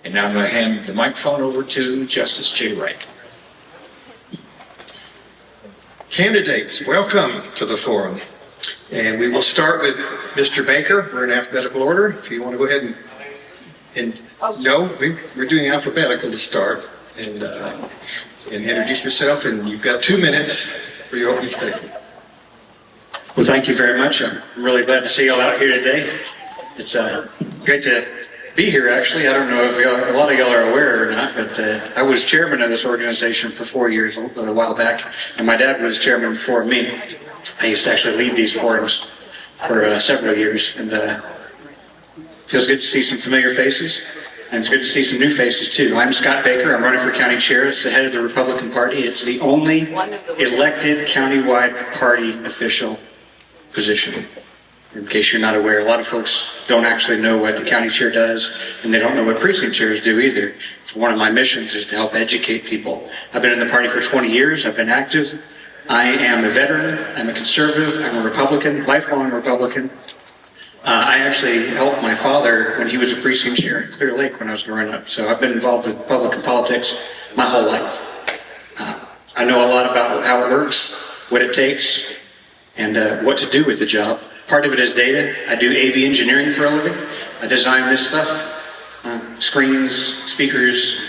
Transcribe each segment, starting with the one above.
And now I'm going to hand the microphone over to Justice Jay Wright. Candidates, welcome to the forum. And we will start with Mr. Baker. We're in alphabetical order. If you want to go ahead we're doing alphabetical to start. And introduce yourself, and you've got 2 minutes for your opening statement. Well, thank you very much. I'm really glad to see you all out here today. It's great to be here, actually. I don't know if a lot of y'all are aware or not, but I was chairman of this organization for 4 years a while back, and my dad was chairman before me. I used to actually lead these forums for several years, and feels good to see some familiar faces, and it's good to see some new faces too. I'm Scott Baker. I'm running for county chair. It's the head of the Republican Party. It's the only elected countywide party official position. In case you're not aware, a lot of folks don't actually know what the county chair does, and they don't know what precinct chairs do either. So one of my missions is to help educate people. I've been in the party for 20 years. I've been active. I am a veteran. I'm a conservative. I'm a Republican, lifelong Republican. I actually helped my father when he was a precinct chair in Clear Lake when I was growing up. So I've been involved with Republican politics my whole life. I know a lot about how it works, what it takes, and what to do with the job. Part of it is data. I do AV engineering for a living. I design this stuff, screens, speakers,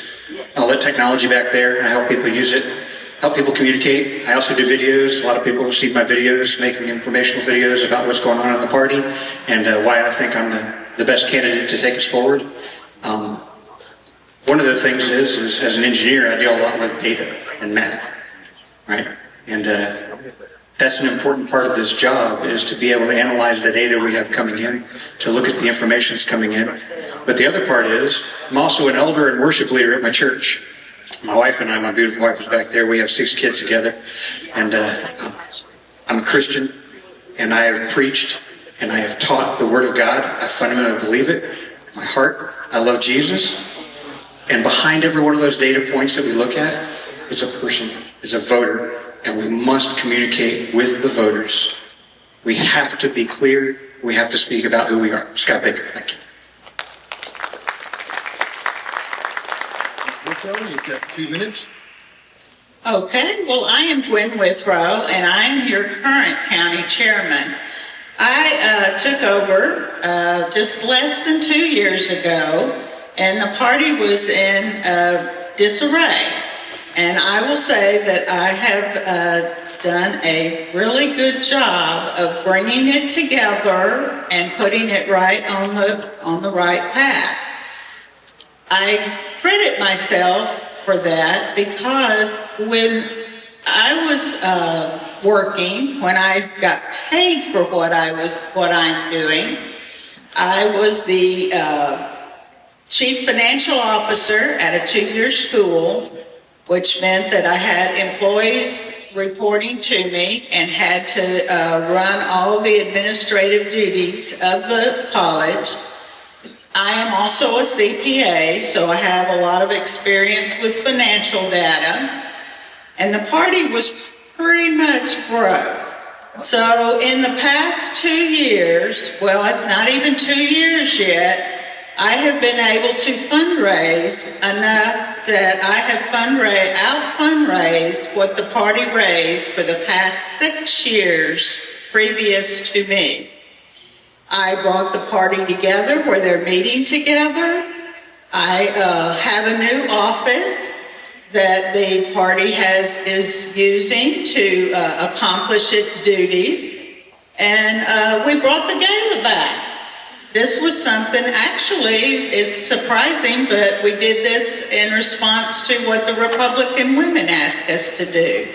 all that technology back there. I help people use it, help people communicate. I also do videos. A lot of people see my videos, making informational videos about what's going on in the party and why I think I'm the best candidate to take us forward. One of the things is as an engineer, I deal a lot with data and math, right? And that's an important part of this job, is to be able to analyze the data we have coming in, to look at the information that's coming in. But the other part is, I'm also an elder and worship leader at my church. My wife and I, my beautiful wife is back there, we have 6 kids together. And I'm a Christian, and I have preached, and I have taught the Word of God. I fundamentally believe it. In my heart, I love Jesus. And behind every one of those data points that we look at is a person, is a voter. And we must communicate with the voters. We have to be clear. We have to speak about who we are. Scott Baker, thank you. You've got 2 minutes. Okay, well, I am Gwen Withrow, and I am your current county chairman. I took over just less than 2 years ago, and the party was in disarray. And I will say that I have done a really good job of bringing it together and putting it right on the right path. I credit myself for that because when I was working, when I got paid for what I'm doing, I was the chief financial officer at a 2-year school, which meant that I had employees reporting to me and had to run all of the administrative duties of the college. I am also a CPA, so I have a lot of experience with financial data. And the party was pretty much broke. So in the past 2 years, well, it's not even 2 years yet, I have been able to fundraise enough that I have out-fundraised what the party raised for the past 6 years previous to me. I brought the party together where they're meeting together. I have a new office that the party is using to accomplish its duties. And we brought the gala back. This was something, actually, it's surprising, but we did this in response to what the Republican women asked us to do.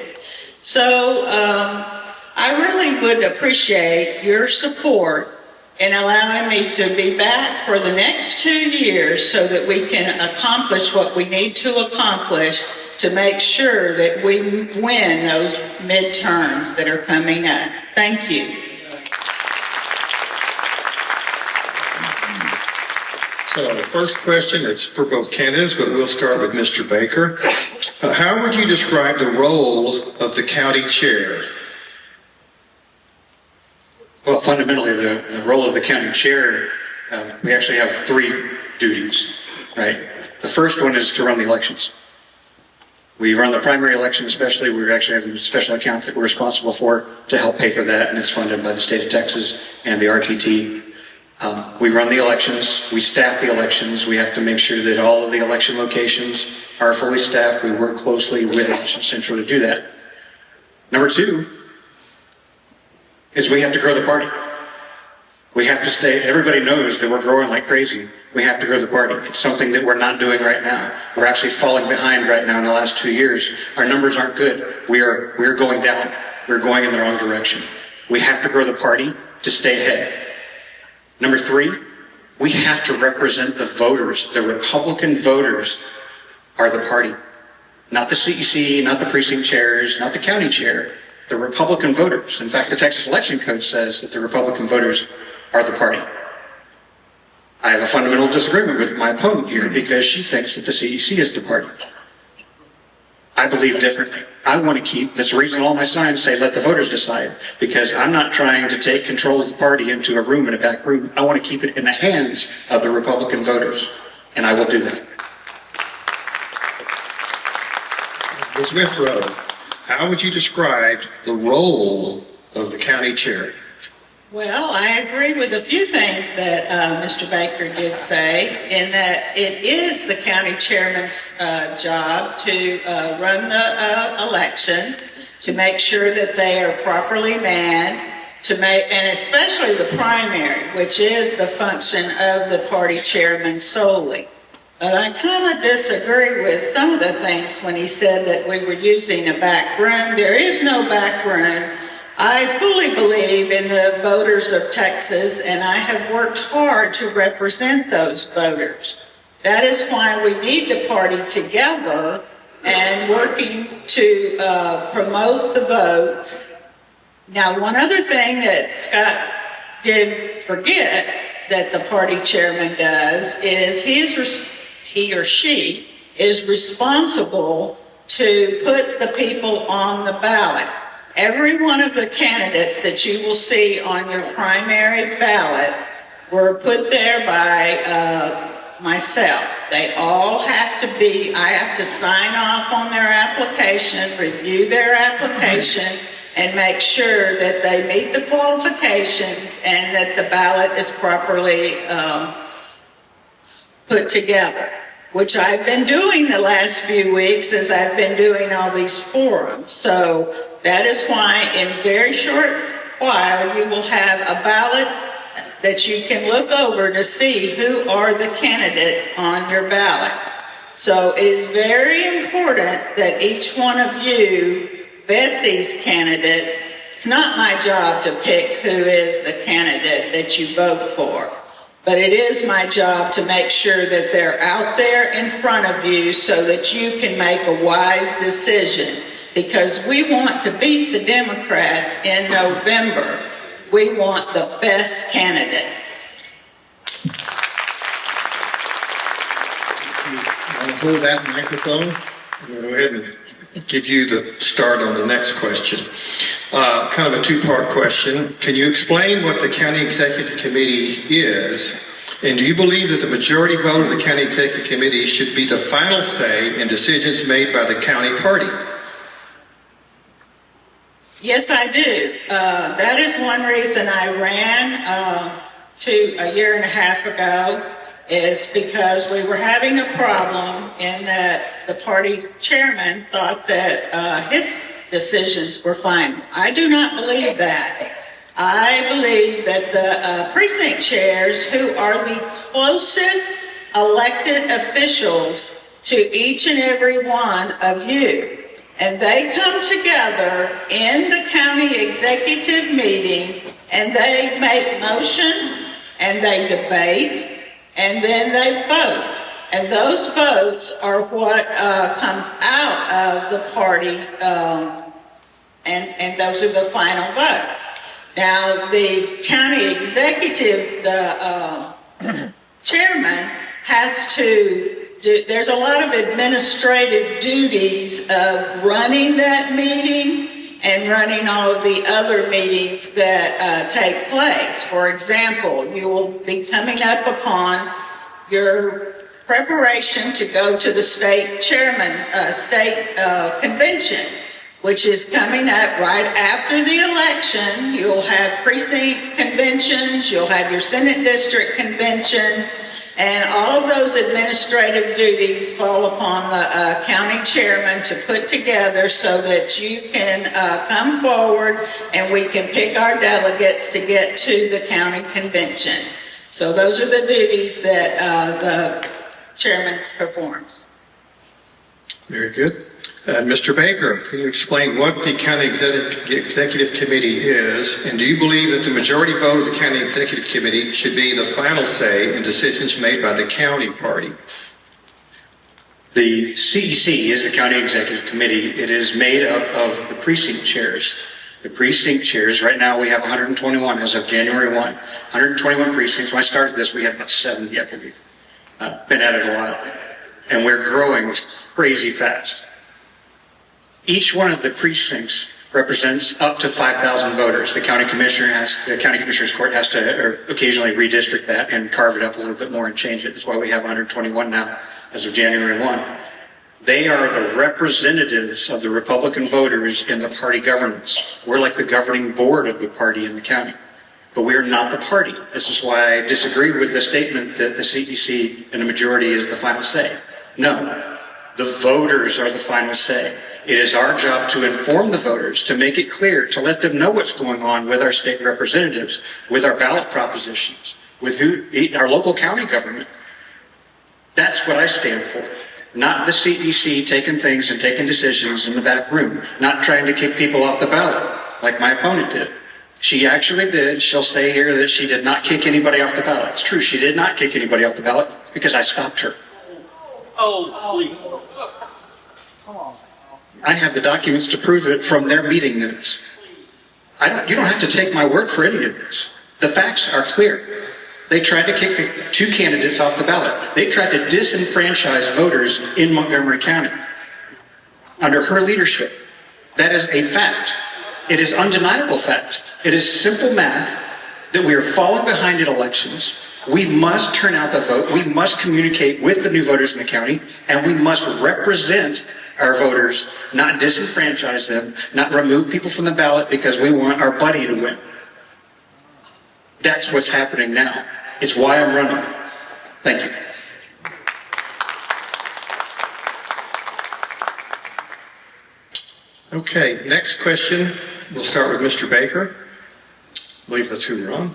So I really would appreciate your support in allowing me to be back for the next 2 years so that we can accomplish what we need to accomplish to make sure that we win those midterms that are coming up. Thank you. So the first question is for both candidates, but we'll start with Mr. Baker. How would you describe the role of the county chair? Well, fundamentally, the role of the county chair, we actually have 3 duties, right? first one is to run the elections. We run the primary election especially. We actually have a special account that we're responsible for to help pay for that, and it's funded by the state of Texas and the RPT. We run the elections. We staff the elections. We have to make sure that all of the election locations are fully staffed. We work closely with Election Central to do that. Number two is we have to grow the party. We have to stay, everybody knows that we're growing like crazy. We have to grow the party. It's something that we're not doing right now. We're actually falling behind right now in the last 2 years. Our numbers aren't good. We're going down. We're going in the wrong direction. We have to grow the party to stay ahead. Number three, we have to represent the voters. The Republican voters are the party. Not the CEC, not the precinct chairs, not the county chair. The Republican voters. In fact, the Texas Election Code says that the Republican voters are the party. I have a fundamental disagreement with my opponent here because she thinks that the CEC is the party. I believe differently. I want to keep, that's the reason all my signs say let the voters decide, because I'm not trying to take control of the party into a room, in a back room. I want to keep it in the hands of the Republican voters, and I will do that. Ms. Withrow, how would you describe the role of the county chair? Well, I agree with a few things that Mr. Baker did say, in that it is the county chairman's job to run the elections, to make sure that they are properly manned, and especially the primary, which is the function of the party chairman solely. But I kind of disagree with some of the things when he said that we were using a back room. There is no back room. I fully believe in the voters of Texas, and I have worked hard to represent those voters. That is why we need the party together and working to promote the votes. Now, one other thing that Scott did forget that the party chairman does is he or she is responsible to put the people on the ballot. Every one of the candidates that you will see on your primary ballot were put there by myself. They all have to be, I have to sign off on their application, review their application, and make sure that they meet the qualifications and that the ballot is properly put together, which I've been doing the last few weeks as I've been doing all these forums. So that is why in a very short while you will have a ballot that you can look over to see who are the candidates on your ballot. So it is very important that each one of you vet these candidates. It's not my job to pick who is the candidate that you vote for, but it is my job to make sure that they're out there in front of you so that you can make a wise decision. Because we want to beat the Democrats in November. We want the best candidates. I'll hold that microphone. I'll go ahead and give you the start on the next question. Kind of a two-part question. Can you explain what the County Executive Committee is? And do you believe that the majority vote of the County Executive Committee should be the final say in decisions made by the county party? Yes, I do. That is one reason I ran a year and a half ago, is because we were having a problem in that the party chairman thought that his decisions were final. I do not believe that. I believe that the precinct chairs, who are the closest elected officials to each and every one of you, and they come together in the county executive meeting and they make motions and they debate and then they vote. And those votes are what comes out of the party, and those are the final votes. Now, the county executive, the chairman, has to there's a lot of administrative duties of running that meeting and running all of the other meetings that take place. For example, you will be coming up upon your preparation to go to the state convention, which is coming up right after the election. You'll have precinct conventions, you'll have your Senate district conventions, and all of those administrative duties fall upon the county chairman to put together so that you can come forward and we can pick our delegates to get to the county convention. So those are the duties that the chairman performs. Very good. Mr. Baker, can you explain what the County Executive Committee is, and do you believe that the majority vote of the County Executive Committee should be the final say in decisions made by the county party? The CEC is the County Executive Committee. It is made up of the precinct chairs. The precinct chairs, right now we have 121 as of January 1. 121 precincts. When I started this, we had about 70, I believe. Been at it a while. And we're growing crazy fast. Each one of the precincts represents up to 5,000 voters. The county commissioner's court has to occasionally redistrict that and carve it up a little bit more and change it. That's why we have 121 now as of January 1. They are the representatives of the Republican voters in the party governance. We're like the governing board of the party in the county, but we're not the party. This is why I disagree with the statement that the CEC and the majority is the final say. No, the voters are the final say. It is our job to inform the voters, to make it clear, to let them know what's going on with our state representatives, with our ballot propositions, with our local county government. That's what I stand for. Not the CEC taking things and taking decisions in the back room, not trying to kick people off the ballot like my opponent did. She actually did. She'll say here that she did not kick anybody off the ballot. It's true, she did not kick anybody off the ballot because I stopped her. I have the documents to prove it from their meeting minutes. You don't have to take my word for any of this. The facts are clear. They tried to kick the two candidates off the ballot. They tried to disenfranchise voters in Montgomery County under her leadership. That is a fact. It is undeniable fact. It is simple math that we are falling behind in elections. We must turn out the vote. We must communicate with the new voters in the county, and we must represent our voters, not disenfranchise them, not remove people from the ballot because we want our buddy to win. That's what's happening now. It's why I'm running. Thank you. Okay, next question. We'll start with Mr. Baker. I believe that's who we're on.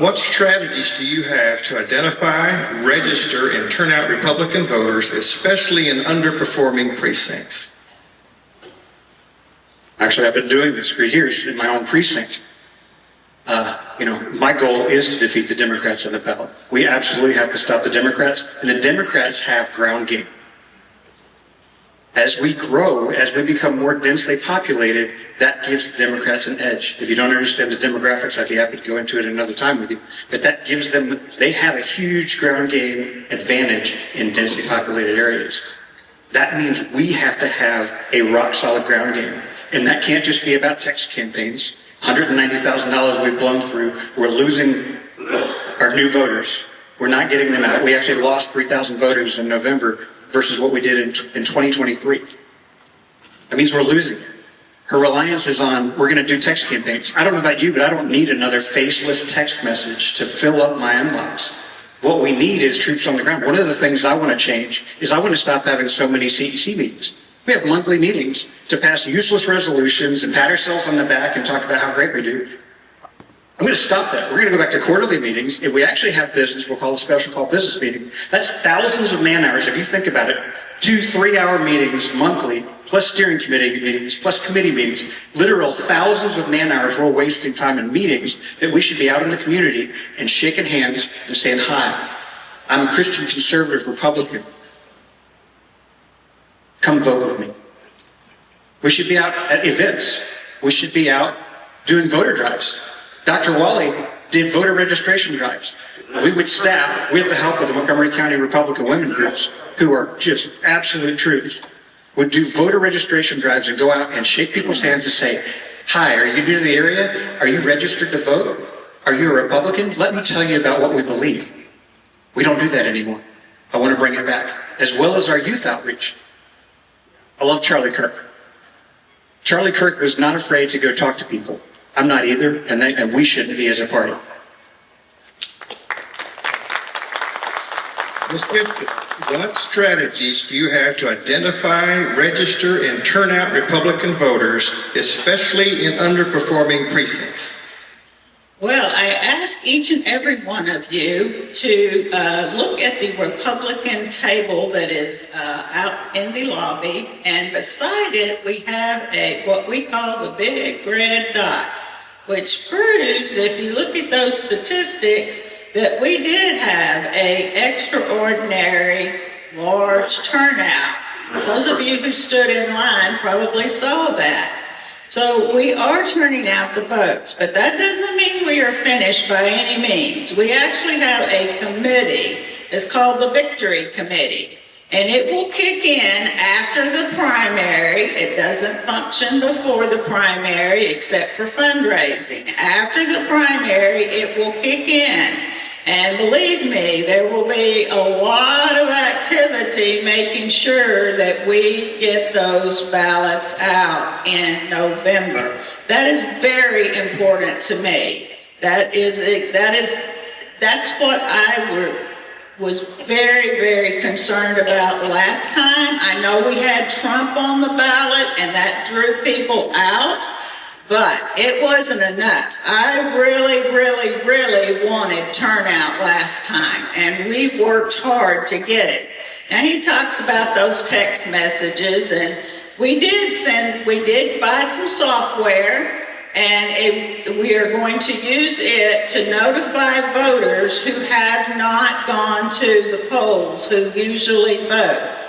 What strategies do you have to identify, register, and turn out Republican voters, especially in underperforming precincts? Actually, I've been doing this for years in my own precinct. My goal is to defeat the Democrats on the ballot. We absolutely have to stop the Democrats, and the Democrats have ground game. As we grow, as we become more densely populated, that gives the Democrats an edge. If you don't understand the demographics, I'd be happy to go into it another time with you. But that gives them, they have a huge ground game advantage in densely populated areas. That means we have to have a rock solid ground game. And that can't just be about text campaigns. $190,000 we've blown through. We're losing our new voters. We're not getting them out. We actually lost 3,000 voters in November versus what we did in 2023. That means we're losing it. Her reliance is on, we're going to do text campaigns. I don't know about you, but I don't need another faceless text message to fill up my inbox. What we need is troops on the ground. One of the things I want to change is I want to stop having so many CEC meetings. We have monthly meetings to pass useless resolutions and pat ourselves on the back and talk about how great we do. I'm going to stop that. We're going to go back to quarterly meetings. If we actually have business, we'll call a special call business meeting. That's thousands of man hours. If you think about it, 2 3-hour meetings monthly, plus steering committee meetings, plus committee meetings, literal thousands of man hours we're wasting time in meetings that we should be out in the community and shaking hands and saying, hi, I'm a Christian conservative Republican. Come vote with me. We should be out at events. We should be out doing voter drives. Dr. Wally did voter registration drives. We would staff, with the help of the Montgomery County Republican women groups, who are just absolute troops, would do voter registration drives and go out and shake people's hands and say, hi, are you new to the area? Are you registered to vote? Are you a Republican? Let me tell you about what we believe. We don't do that anymore. I want to bring it back, as well as our youth outreach. I love Charlie Kirk. Charlie Kirk was not afraid to go talk to people. I'm not either, and we shouldn't be as a party. Ms. Gibson, what strategies do you have to identify, register, and turn out Republican voters, especially in underperforming precincts? Well, I ask each and every one of you to look at the Republican table that is out in the lobby, and beside it we have what we call the big red dot, which proves, if you look at those statistics, that we did have an extraordinary large turnout. Those of you who stood in line probably saw that. So we are turning out the votes, but that doesn't mean we are finished by any means. We actually have a committee. It's called the Victory Committee, and it will kick in after the primary. It doesn't function before the primary except for fundraising. After the primary, it will kick in. And believe me, there will be a lot of activity making sure that we get those ballots out in November. That is very important to me. That's what I was very, very concerned about last time. I know we had Trump on the ballot and that drew people out. But it wasn't enough. I really, really, really wanted turnout last time, and we worked hard to get it. Now, he talks about those text messages, and we did buy some software, and we are going to use it to notify voters who have not gone to the polls, who usually vote.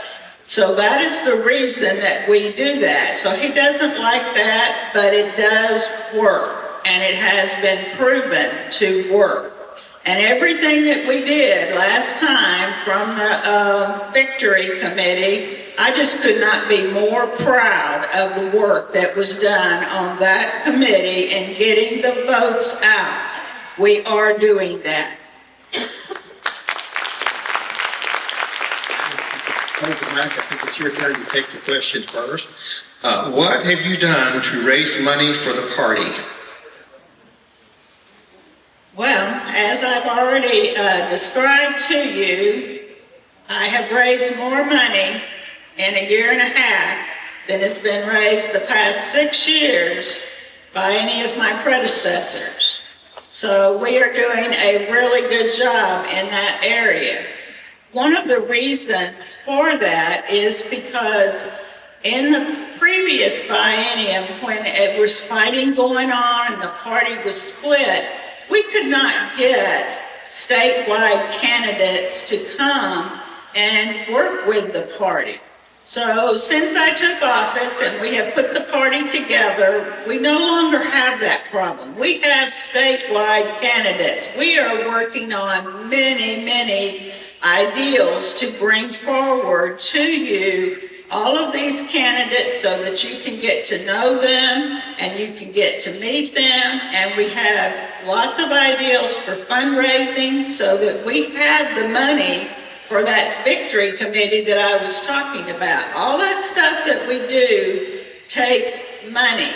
So that is the reason that we do that. So he doesn't like that, but it does work, and it has been proven to work. And everything that we did last time from the Victory Committee, I just could not be more proud of the work that was done on that committee and getting the votes out. We are doing that. Mike, I think it's your turn to take the question first. What have you done to raise money for the party? Well, as I've already described to you, I have raised more money in a year and a half than has been raised the past 6 years by any of my predecessors. So we are doing a really good job in that area. One of the reasons for that is because in the previous biennium, when it was fighting going on and the party was split, we could not get statewide candidates to come and work with the party. So since I took office and we have put the party together, we no longer have that problem. We have statewide candidates. We are working on many, many ideals to bring forward to you all of these candidates so that you can get to know them and you can get to meet them. And we have lots of ideals for fundraising so that we have the money for that Victory Committee that I was talking about. All that stuff that we do takes money.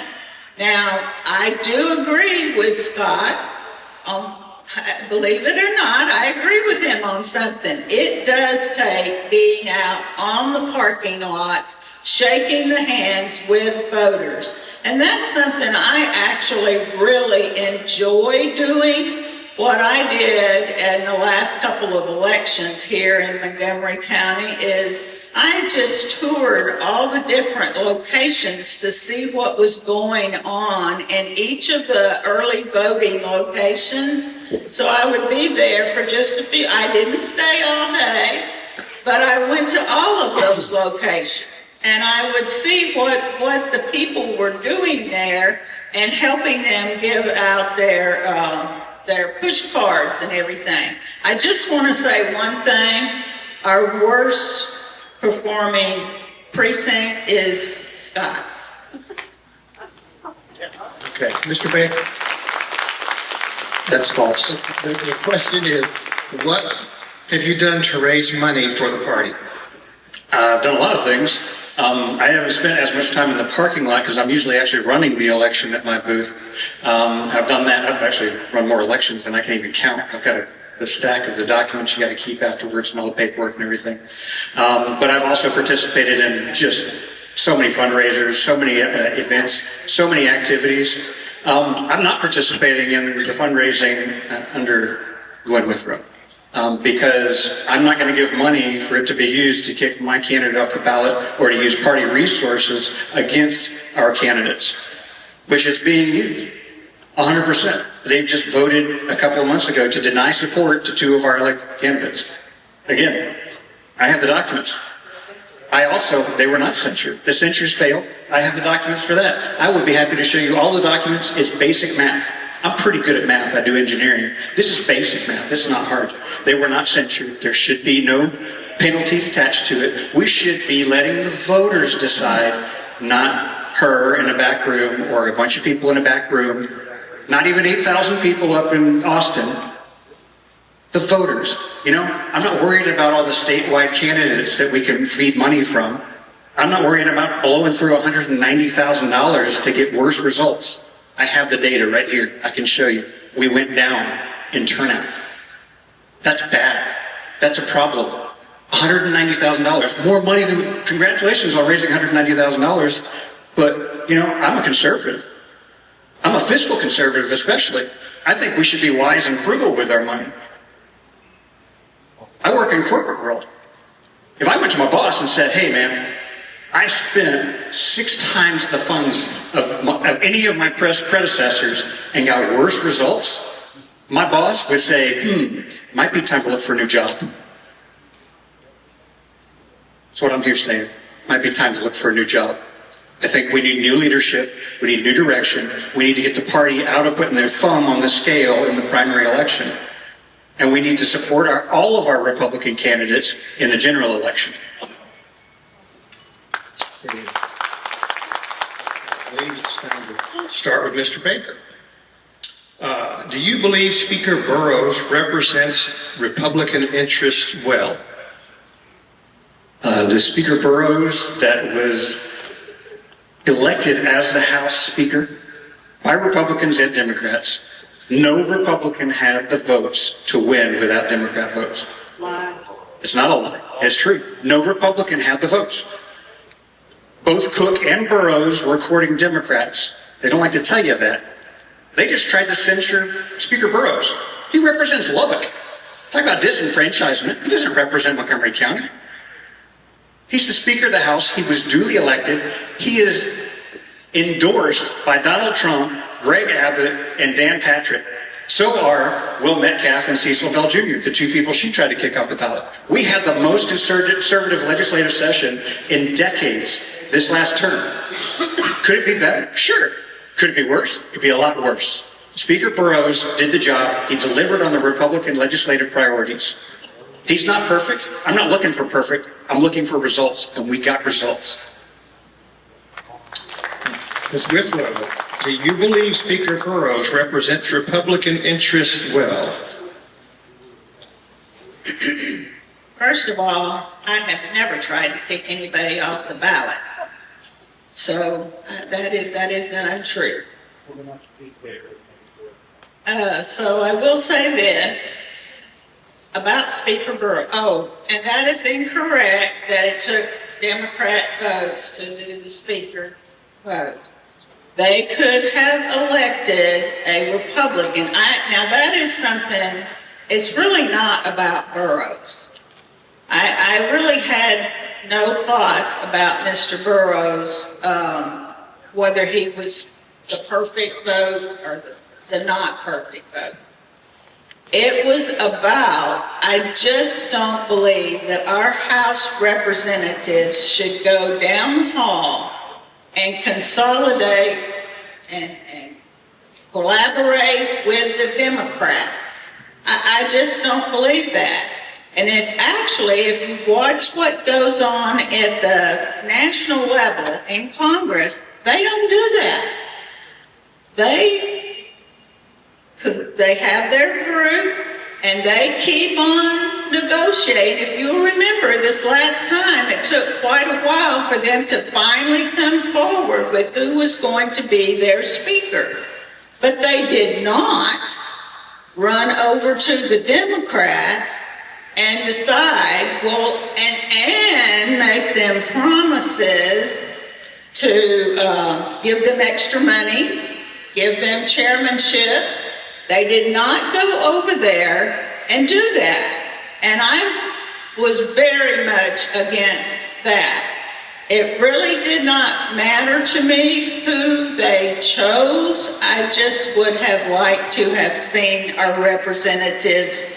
Now, I do agree with Scott on, believe it or not, I agree with him on something. It does take being out on the parking lots, shaking the hands with voters. And that's something I actually really enjoy doing. What I did in the last couple of elections here in Montgomery County is I just toured all the different locations to see what was going on in each of the early voting locations. So I would be there for just a few. I didn't stay all day, but I went to all of those locations. And I would see what the people were doing there and helping them give out their push cards and everything. I just want to say one thing. Our worst performing precinct is Scott's. Okay, Mr. Beck, That's false. the question is, what have you done to raise money for the party? I've done a lot of things. I haven't spent as much time in the parking lot because I'm usually actually running the election at my booth. I've done that. I've actually run more elections than I can even count. I've got the stack of the documents you got to keep afterwards and all the paperwork and everything. But I've also participated in just so many fundraisers, so many events, so many activities. I'm not participating in the fundraising under Gwen Withrow. Because I'm not going to give money for it to be used to kick my candidate off the ballot or to use party resources against our candidates, which is being used 100%. They've just voted a couple of months ago to deny support to 2 of our elected candidates. Again, I have the documents. They were not censured. The censures failed. I have the documents for that. I would be happy to show you all the documents. It's basic math. I'm pretty good at math. I do engineering. This is basic math. This is not hard. They were not censured. There should be no penalties attached to it. We should be letting the voters decide, not her in a back room or a bunch of people in a back room, not even 8,000 people up in Austin. The voters. You know, I'm not worried about all the statewide candidates that we can feed money from. I'm not worried about blowing through $190,000 to get worse results. I have the data right here. I can show you. We went down in turnout. That's bad. That's a problem. $190,000. More money than... Congratulations on raising $190,000. But, you know, I'm a conservative. I'm a fiscal conservative especially. I think we should be wise and frugal with our money. I work in corporate world. If I went to my boss and said, hey, man, I spent 6 times the funds of any of my predecessors and got worse results, my boss would say, might be time to look for a new job. That's what I'm here saying. Might be time to look for a new job. I think we need new leadership. We need new direction. We need to get the party out of putting their thumb on the scale in the primary election. And we need to support all of our Republican candidates in the general election. I believe it's time to start with Mr. Baker. Do you believe Speaker Burrows represents Republican interests well? The Speaker Burrows that was elected as the House Speaker by Republicans and Democrats, no Republican had the votes to win without Democrat votes. It's not a lie. It's true. No Republican had the votes. Both Cook and Burrows were courting Democrats. They don't like to tell you that. They just tried to censure Speaker Burrows. He represents Lubbock. Talk about disenfranchisement. He doesn't represent Montgomery County. He's the Speaker of the House. He was duly elected. He is endorsed by Donald Trump, Greg Abbott, and Dan Patrick. So are Will Metcalf and Cecil Bell Jr., the 2 people she tried to kick off the ballot. We had the most conservative legislative session in decades this last term. Could it be better? Sure. Could it be worse? It could be a lot worse. Speaker Burrows did the job. He delivered on the Republican legislative priorities. He's not perfect. I'm not looking for perfect. I'm looking for results, and we got results. Ms. Withrow, do you believe Speaker Burrows represents Republican interests well? First of all, I have never tried to kick anybody off the ballot. So that is the untruth. So I will say this about Speaker Burrows. Oh, and that is incorrect that it took Democrat votes to do the Speaker vote. They could have elected a Republican. Now that is something, it's really not about Burrows. I really had no thoughts about Mr. Burrows, whether he was the perfect vote or the not perfect vote. It was about, I just don't believe that our House representatives should go down the hall and consolidate and collaborate with the Democrats. I just don't believe that. And if you watch what goes on at the national level in Congress, they don't do that. They have their group, And they keep on negotiating. If you'll remember this last time, it took quite a while for them to finally come forward with who was going to be their speaker. But they did not run over to the Democrats and decide, well, and make them promises to give them extra money, give them chairmanships. They did not go over there and do that. And I was very much against that. It really did not matter to me who they chose. I just would have liked to have seen our representatives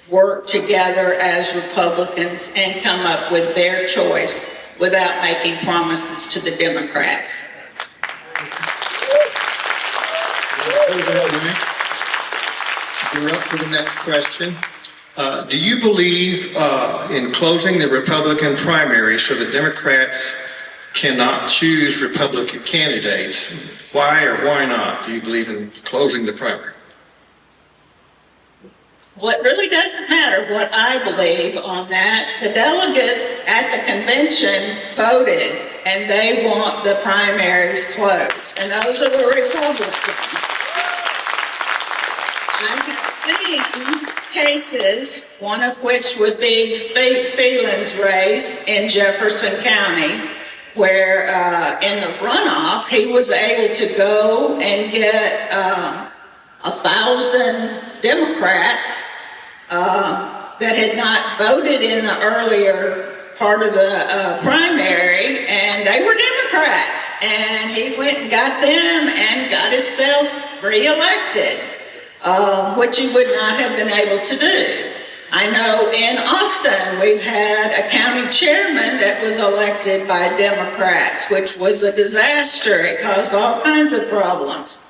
work together as Republicans and come up with their choice without making promises to the Democrats. You're up for the next question. Do you believe in closing the Republican primary so the Democrats cannot choose Republican candidates? Why or why not do you believe in closing the primary? Well, it really doesn't matter what I believe on that. The delegates at the convention voted, and they want the primaries closed. And those are the Republicans. I have seen cases, one of which would be Phelan's race in Jefferson County, where in the runoff, he was able to go and get 1,000 Democrats that had not voted in the earlier part of the primary, and they were Democrats. And he went and got them and got himself reelected, which he would not have been able to do. I know in Austin we've had a county chairman that was elected by Democrats, which was a disaster. It caused all kinds of problems.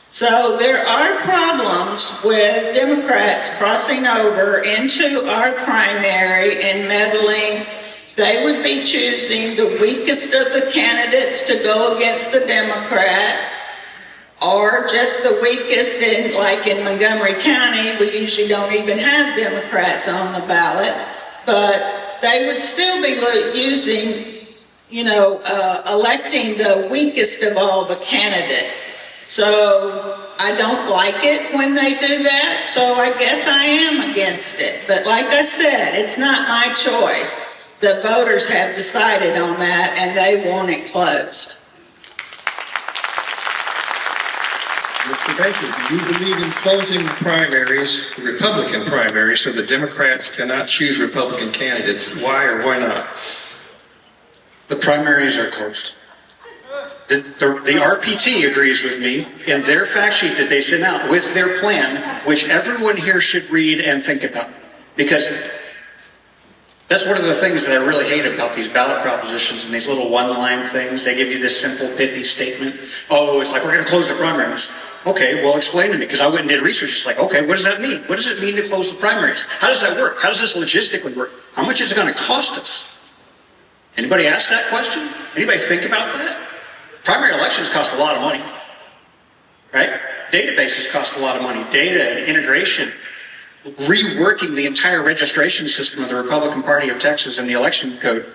So there are problems with Democrats crossing over into our primary and meddling. They would be choosing the weakest of the candidates to go against the Democrats, or just the weakest. Like in Montgomery County, we usually don't even have Democrats on the ballot, but they would still be using, electing the weakest of all the candidates. So I don't like it when they do that, so I guess I am against it. But like I said, it's not my choice. The voters have decided on that, and they want it closed. Mr. Baker, do you believe in closing the primaries, the Republican primaries, so the Democrats cannot choose Republican candidates? Why or why not? The primaries are closed. The RPT agrees with me in their fact sheet that they sent out with their plan, which everyone here should read and think about. Because that's one of the things that I really hate about these ballot propositions and these little one-line things. They give you this simple, pithy statement. Oh, it's like, we're going to close the primaries. Okay, well, explain to me, because I went and did research. It's like, okay, what does that mean? What does it mean to close the primaries? How does that work? How does this logistically work? How much is it going to cost us? Anybody ask that question? Anybody think about that? Primary elections cost a lot of money, right? Databases cost a lot of money. Data and integration, reworking the entire registration system of the Republican Party of Texas and the election code.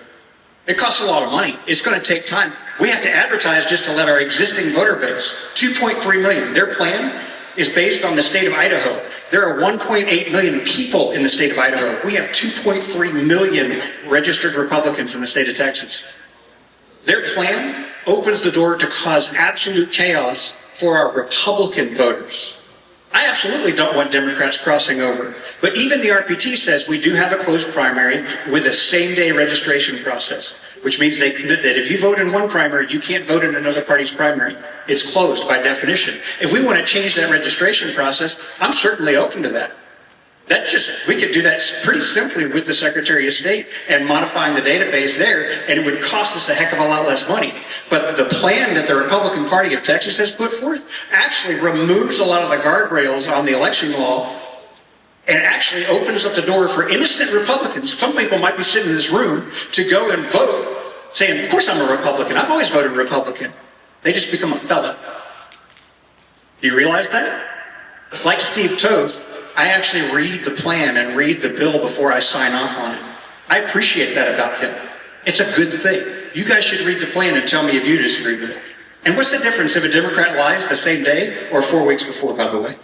It costs a lot of money. It's going to take time. We have to advertise just to let our existing voter base, 2.3 million. Their plan is based on the state of Idaho. There are 1.8 million people in the state of Idaho. We have 2.3 million registered Republicans in the state of Texas. Their plan opens the door to cause absolute chaos for our Republican voters. I absolutely don't want Democrats crossing over. But even the RPT says we do have a closed primary with a same-day registration process, which means that if you vote in one primary, you can't vote in another party's primary. It's closed by definition. If we want to change that registration process, I'm certainly open to that. We could do that pretty simply with the Secretary of State and modifying the database there, and it would cost us a heck of a lot less money. But the plan that the Republican Party of Texas has put forth actually removes a lot of the guardrails on the election law and actually opens up the door for innocent Republicans. Some people might be sitting in this room to go and vote saying, of course I'm a Republican. I've always voted Republican. They just become a felon. Do you realize that? Like Steve Toth, I actually read the plan and read the bill before I sign off on it. I appreciate that about him. It's a good thing. You guys should read the plan and tell me if you disagree with it. And what's the difference if a Democrat lies the same day or 4 weeks before, by the way?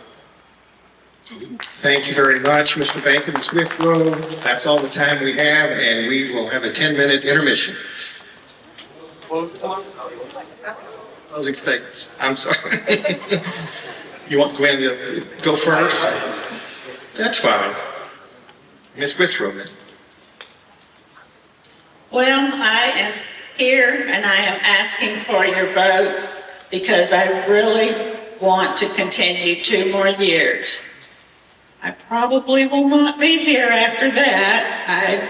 Thank you very much, Mr. Baker. Ms. Withrow, that's all the time we have, and we will have a 10-minute intermission. Closing statements. I'm sorry. You want Glenn to go first? That's fine. Ms. Withrow, then. Well, I am here and I am asking for your vote because I really want to continue 2 more years. I probably will not be here after that. I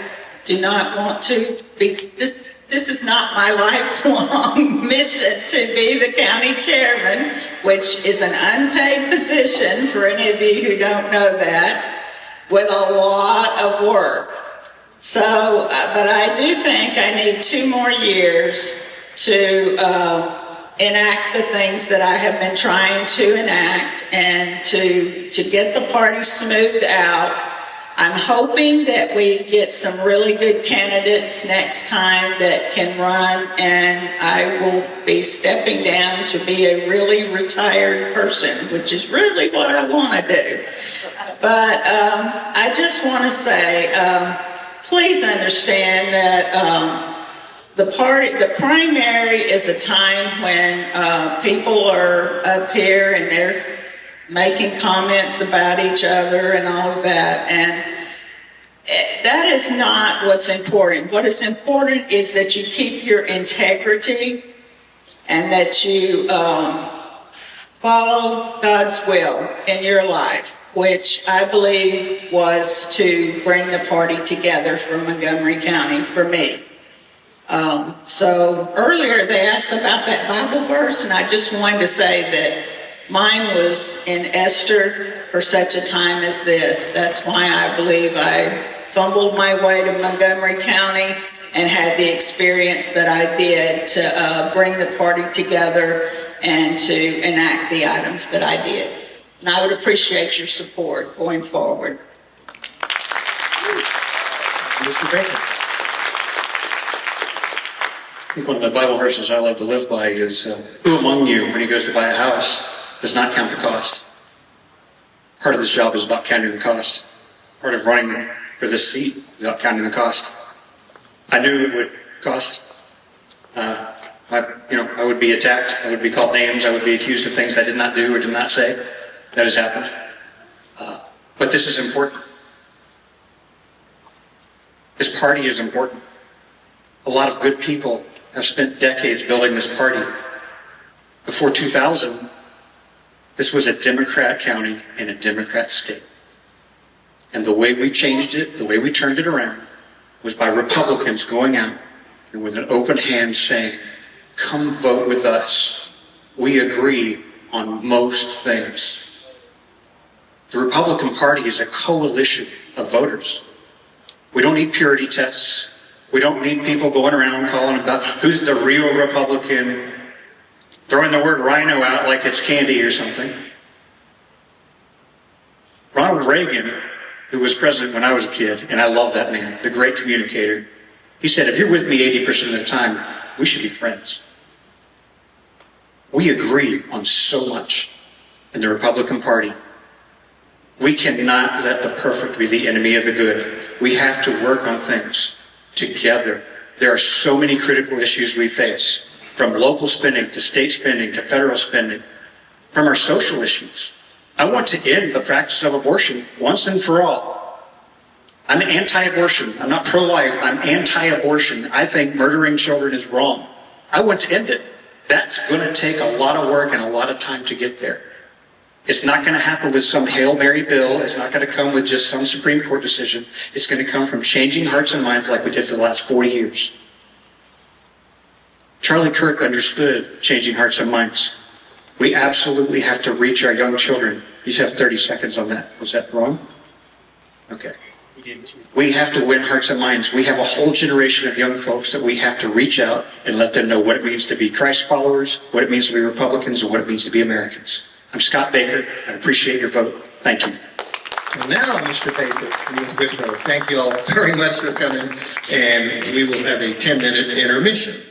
do not want to be, this is not my lifelong mission to be the county chairman, which is an unpaid position for any of you who don't know that, with a lot of work. So, but I do think I need 2 more years to enact the things that I have been trying to enact and to get the party smoothed out. I'm hoping that we get some really good candidates next time that can run, and I will be stepping down to be a really retired person, which is really what I want to do. But I just want to say, please understand that the primary is a time when people are up here and they're making comments about each other and all of that. And that is not what's important. What is important is that you keep your integrity and that you follow God's will in your life, which I believe was to bring the party together for Montgomery County for me. So earlier they asked about that Bible verse, and I just wanted to say that mine was in Esther for such a time as this. That's why I believe I fumbled my way to Montgomery County and had the experience that I did to bring the party together and to enact the items that I did. And I would appreciate your support going forward. Mr. Baker. I think one of the Bible verses I love to live by is, who among you, when he goes to buy a house, does not count the cost? Part of this job is about counting the cost. Part of running for this seat is about counting the cost. I knew it would cost. I would be attacked. I would be called names. I would be accused of things I did not do or did not say. That has happened. But this is important. This party is important. A lot of good people have spent decades building this party. Before 2000, this was a Democrat county in a Democrat state. And the way we changed it, the way we turned it around, was by Republicans going out and with an open hand saying, come vote with us. We agree on most things. The Republican Party is a coalition of voters. We don't need purity tests. We don't need people going around calling about who's the real Republican, throwing the word rhino out like it's candy or something. Ronald Reagan, who was president when I was a kid, and I love that man, the great communicator, he said, if you're with me 80% of the time, we should be friends. We agree on so much in the Republican Party. We cannot let the perfect be the enemy of the good. We have to work on things together. There are so many critical issues we face, from local spending to state spending to federal spending, from our social issues. I want to end the practice of abortion once and for all. I'm anti-abortion. I'm not pro-life. I'm anti-abortion. I think murdering children is wrong. I want to end it. That's going to take a lot of work and a lot of time to get there. It's not going to happen with some Hail Mary bill. It's not going to come with just some Supreme Court decision. It's going to come from changing hearts and minds like we did for the last 40 years. Charlie Kirk understood changing hearts and minds. We absolutely have to reach our young children. You have 30 seconds on that. Was that wrong? Okay. We have to win hearts and minds. We have a whole generation of young folks that we have to reach out and let them know what it means to be Christ followers, what it means to be Republicans, and what it means to be Americans. I'm Scott Baker. I appreciate your vote. Thank you. And now, Mr. Baker, Ms. Withrow, thank you all very much for coming, and we will have a 10-minute intermission.